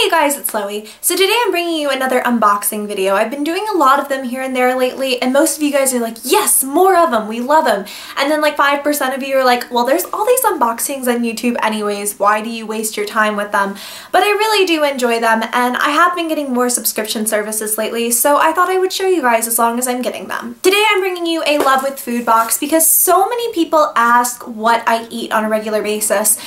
Hey guys, it's Loey. So today I'm bringing you another unboxing video. I've been doing a lot of them here and there lately, and most of you guys are like, yes, more of them, we love them. And then like 5% of you are like, well, there's all these unboxings on YouTube anyways, why do you waste your time with them? But I really do enjoy them, and I have been getting more subscription services lately, so I thought I would show you guys as long as I'm getting them. Today I'm bringing you a Love with Food box because so many people ask what I eat on a regular basis.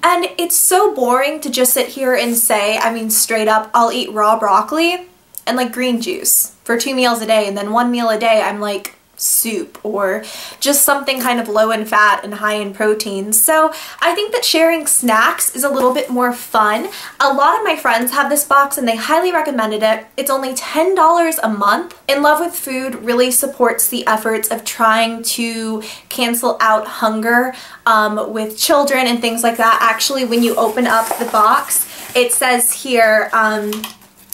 And it's so boring to just sit here and say, I mean straight up, I'll eat raw broccoli and like green juice for 2 meals a day, and then 1 meal a day I'm like soup or just something kind of low in fat and high in protein. So I think that sharing snacks is a little bit more fun. A lot of my friends have this box and they highly recommended it. It's only $10 a month. And Love with Food really supports the efforts of trying to cancel out hunger with children and things like that. Actually, when you open up the box, it says here,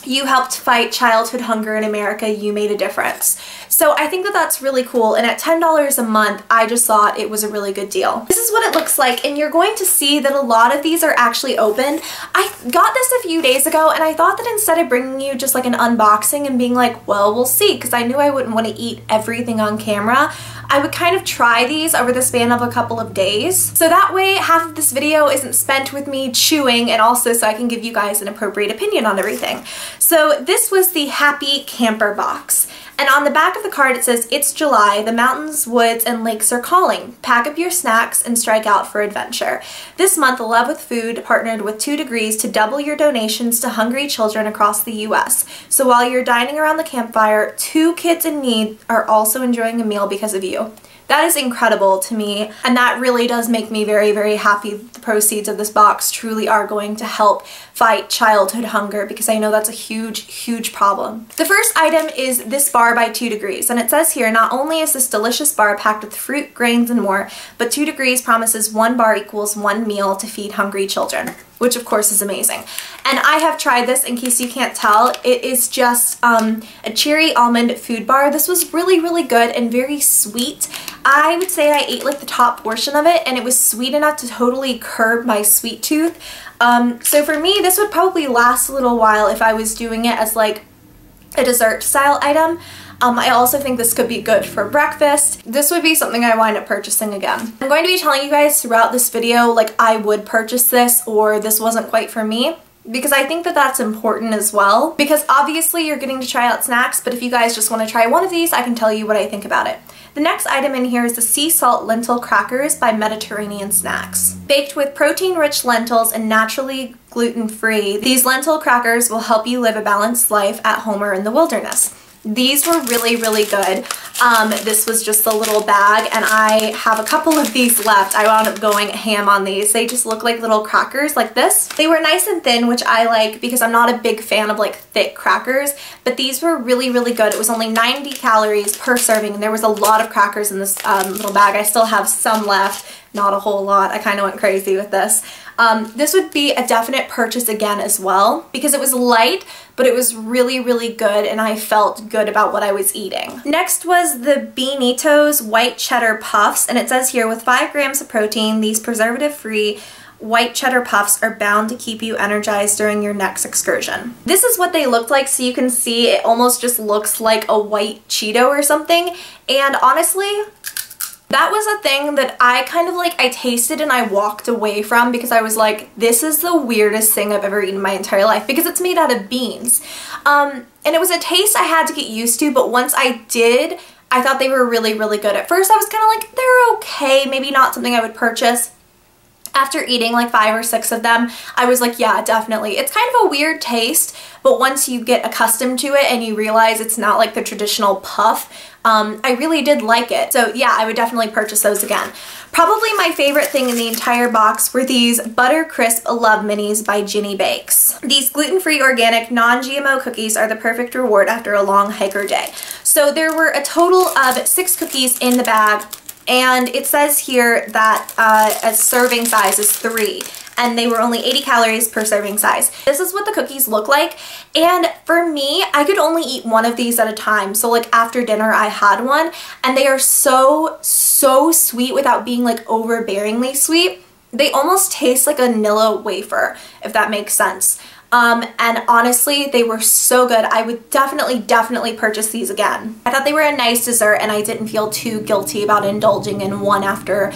you helped fight childhood hunger in America, you made a difference. So I think that that's really cool, and at $10 a month, I just thought it was a really good deal. This is what it looks like, and you're going to see that a lot of these are actually open. I got this a few days ago, and I thought that instead of bringing you just like an unboxing and being like, well, we'll see, because I knew I wouldn't want to eat everything on camera, I would kind of try these over the span of a couple of days. So that way, half of this video isn't spent with me chewing, and also so I can give you guys an appropriate opinion on everything. So this was the Happy Camper box. And on the back of the card it says, it's July, the mountains, woods, and lakes are calling. Pack up your snacks and strike out for adventure. This month, Love with Food partnered with 2 Degrees to double your donations to hungry children across the U.S. So while you're dining around the campfire, 2 kids in need are also enjoying a meal because of you. That is incredible to me, and that really does make me very, very happy that the proceeds of this box truly are going to help fight childhood hunger, because I know that's a huge, huge problem. The first item is this bar by 2 Degrees, and it says here, not only is this delicious bar packed with fruit, grains, and more, but 2 Degrees promises 1 bar equals 1 meal to feed hungry children, which of course is amazing. And I have tried this, in case you can't tell. It is just a cherry almond food bar. This was really, really good and very sweet. I would say I ate like the top portion of it, and it was sweet enough to totally curb my sweet tooth. So for me, this would probably last a little while if I was doing it as like a dessert style item. I also think this could be good for breakfast. This would be something I wind up purchasing again. I'm going to be telling you guys throughout this video like I would purchase this or this wasn't quite for me, because I think that that's important as well, because obviously you're getting to try out snacks, but if you guys just want to try one of these, I can tell you what I think about it. The next item in here is the Sea Salt Lentil Crackers by Mediterranean Snacks. Baked with protein-rich lentils and naturally gluten-free, these lentil crackers will help you live a balanced life at home or in the wilderness. These were really, really good. This was just a little bag, and I have a couple of these left. I wound up going ham on these. They just look like little crackers like this. They were nice and thin, which I like because I'm not a big fan of like thick crackers, but these were really, really good. It was only 90 calories per serving, and there was a lot of crackers in this little bag. I still have some left. Not a whole lot. I kind of went crazy with this. This would be a definite purchase again as well, because it was light, but it was really, really good, and I felt good about what I was eating. Next was the Beanitos White Cheddar Puffs, and it says here, with 5 grams of protein, these preservative-free white cheddar puffs are bound to keep you energized during your next excursion. This is what they looked like, so you can see it almost just looks like a white Cheeto or something, and honestly, that was a thing that I kind of like, I tasted and I walked away from because I was like, this is the weirdest thing I've ever eaten in my entire life, because it's made out of beans. And it was a taste I had to get used to, but once I did, I thought they were really, really good. At first I was kind of like, they're okay, maybe not something I would purchase. After eating like 5 or 6 of them, I was like, yeah, definitely. It's kind of a weird taste, but once you get accustomed to it and you realize it's not like the traditional puff, I really did like it. So yeah, I would definitely purchase those again. Probably my favorite thing in the entire box were these Butter Crisp Love Minis by Ginny Bakes. These gluten-free, organic, non-GMO cookies are the perfect reward after a long hike or day. So there were a total of 6 cookies in the bag, and it says here that a serving size is 3. And they were only 80 calories per serving size. This is what the cookies look like, and for me, I could only eat one of these at a time. So like after dinner I had one, and they are so sweet without being like overbearingly sweet. They almost taste like a Nilla wafer, if that makes sense. and honestly, they were so good. I would definitely purchase these again. I thought they were a nice dessert and I didn't feel too guilty about indulging in one after,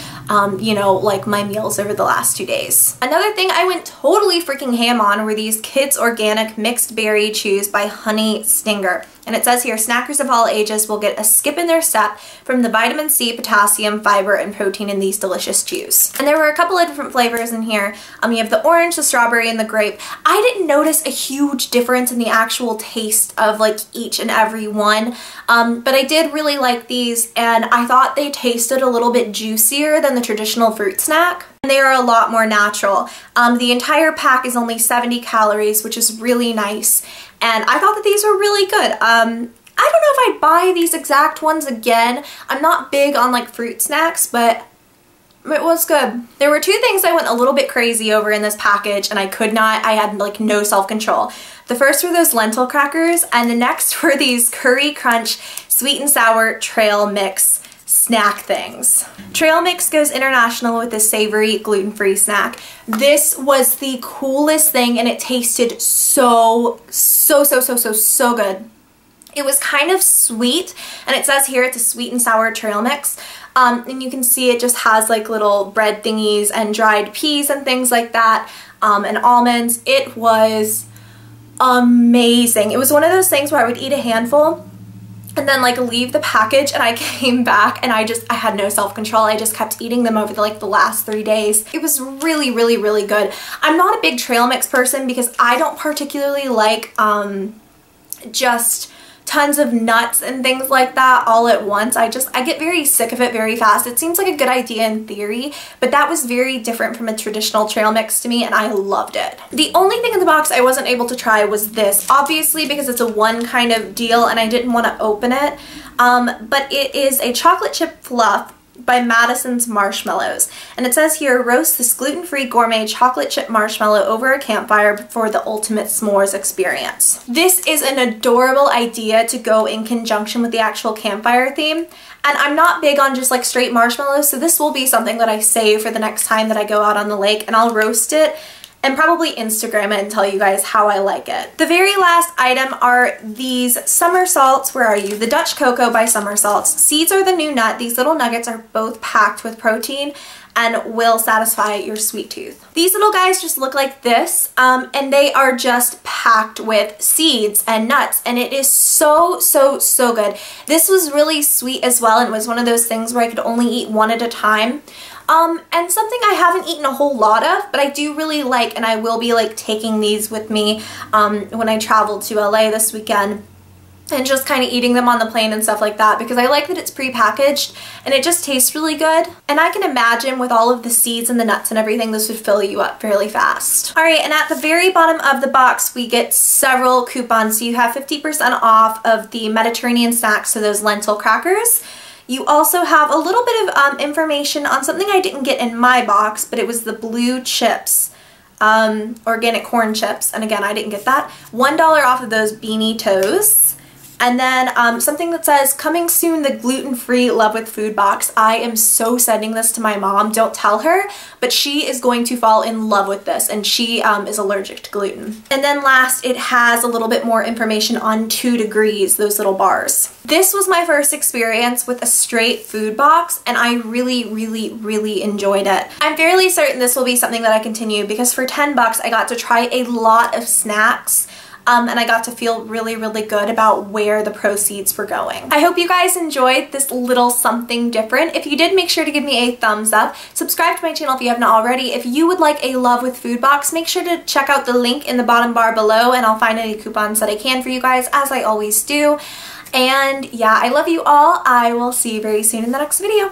you know, like my meals over the last 2 days. Another thing I went totally freaking ham on were these Kids Organic Mixed Berry Chews by Honey Stinger. And it says here, snackers of all ages will get a skip in their step from the vitamin C, potassium, fiber, and protein in these delicious chews. And there were a couple of different flavors in here. You have the orange, the strawberry, and the grape. I didn't notice a huge difference in the actual taste of like each and every one, but I did really like these, and I thought they tasted a little bit juicier than the traditional fruit snack. And they are a lot more natural. The entire pack is only 70 calories, which is really nice. And I thought that these were really good. I don't know if I'd buy these exact ones again. I'm not big on like fruit snacks, but it was good. There were 2 things I went a little bit crazy over in this package, and I had like no self-control. The first were those lentil crackers, and the next were these Curry Crunch Sweet and Sour Trail Mix snack things. Trail Mix goes international with this savory gluten-free snack. This was the coolest thing, and it tasted so good. It was kind of sweet, and it says here it's a sweet and sour trail mix. And you can see it just has like little bread thingies and dried peas and things like that, and almonds. It was amazing. It was one of those things where I would eat a handful and then like leave the package, and I came back and I had no self-control. I just kept eating them over the last 3 days. It was really good. I'm not a big trail mix person because I don't particularly like just tons of nuts and things like that all at once. I get very sick of it very fast. It seems like a good idea in theory, but that was very different from a traditional trail mix to me, and I loved it. The only thing in the box I wasn't able to try was this, obviously because it's a one kind of deal and I didn't want to open it, but it is a chocolate chip fluff by Madison's Marshmallows, and it says here, roast this gluten-free gourmet chocolate chip marshmallow over a campfire for the ultimate s'mores experience. This is an adorable idea to go in conjunction with the actual campfire theme, and I'm not big on just like straight marshmallows, so this will be something that I save for the next time that I go out on the lake, and I'll roast it and probably Instagram it and tell you guys how I like it. The very last item are these Somersaults. Where are you? The Dutch Cocoa by Somersaults. Seeds are the new nut. These little nuggets are both packed with protein and will satisfy your sweet tooth. These little guys just look like this, and they are just packed with seeds and nuts, and it is so good. This was really sweet as well, and it was one of those things where I could only eat one at a time. And something I haven't eaten a whole lot of, but I do really like, and I will be like taking these with me when I travel to LA this weekend, and just kind of eating them on the plane and stuff like that, because I like that it's pre-packaged and it just tastes really good. And I can imagine with all of the seeds and the nuts and everything, this would fill you up fairly fast. Alright, and at the very bottom of the box we get several coupons. So you have 50% off of the Mediterranean snacks, so those lentil crackers. You also have a little bit of information on something I didn't get in my box, but it was the blue chips, organic corn chips, and again I didn't get that. $1 off of those beanie toes. And then something that says, coming soon, the gluten-free Love with Food box. I am so sending this to my mom. Don't tell her, but she is going to fall in love with this, and she is allergic to gluten. And then last, it has a little bit more information on 2 degrees, those little bars. This was my first experience with a straight food box, and I really enjoyed it. I'm fairly certain this will be something that I continue, because for 10 bucks I got to try a lot of snacks. And I got to feel really good about where the proceeds were going. I hope you guys enjoyed this little something different. If you did, make sure to give me a thumbs up. Subscribe to my channel if you have not already. If you would like a Love with Food box, make sure to check out the link in the bottom bar below, and I'll find any coupons that I can for you guys, as I always do. And yeah, I love you all. I will see you very soon in the next video.